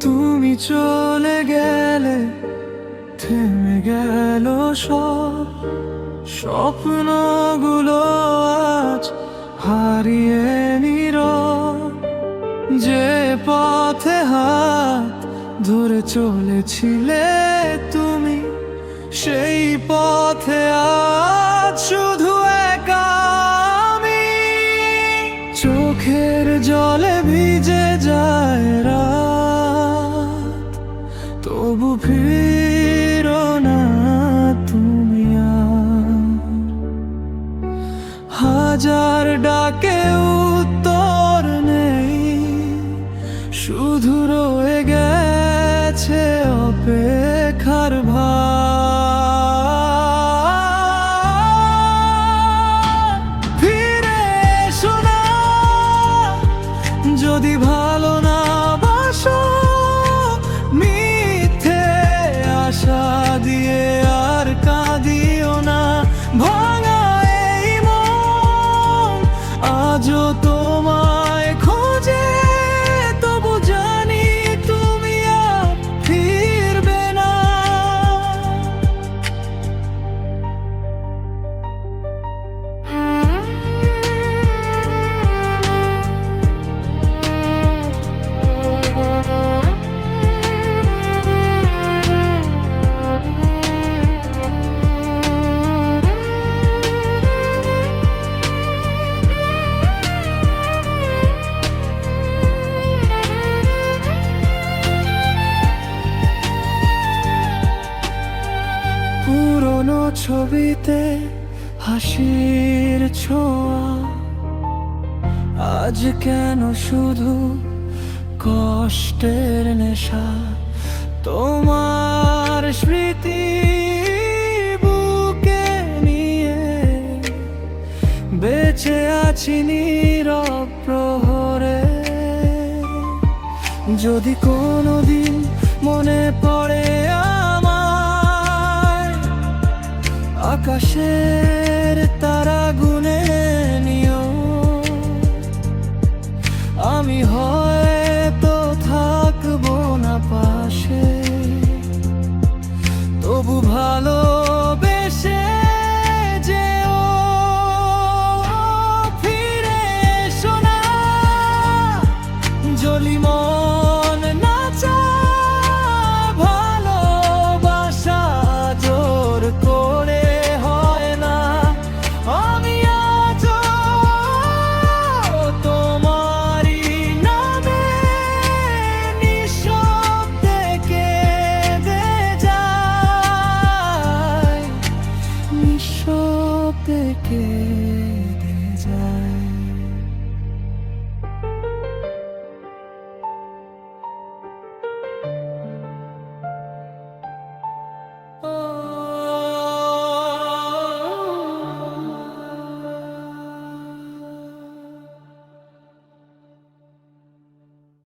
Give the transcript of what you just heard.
তুমি চলে গেলে থেমে গেল সব স্বপ্নগুলো আজ হারিয়ে নীরব। যে পথে হাত ধরে চলেছিলে তুমি, সেই পথে আজ শুধু একা আমি। চোখের জলে ভিজে যায় রাত, তবু ফিরো না তুমি আর। হাজার ডাকে উত্তর নেই, শুধু রয়ে গেছে অপেক্ষার ভার। ফিরে এসো না যদি ভালো না বাসো, মিথ্যে আশা দিয়ে আর কাঁদিও না। ভাঙা এই মন আজও তোমায় খোঁজে, তবু জানি তুমি আর ফিরবে না। পুরনো ছবিতে হাসির ছোঁয়া, আজ কেন শুধু কষ্টের নেশা। তোমার স্মৃতি বুকে নিয়ে বেঁচে আছি নীরব প্রহরে। যদি কোনোদিন মনে পড়ে আমায়, আকাশের তারা গুনে নিও। আমি হয়তো থাকবো না পাশে, তবু ভালোবেসে যেও। ফিরে এসো না যদি মন না চায়, ভালোবাসা জোর করে হয় না। আমি আজও তোমারই নামে নিঃশব্দে কেঁদে যাই, নিঃশব্দে কেঁদে যাই।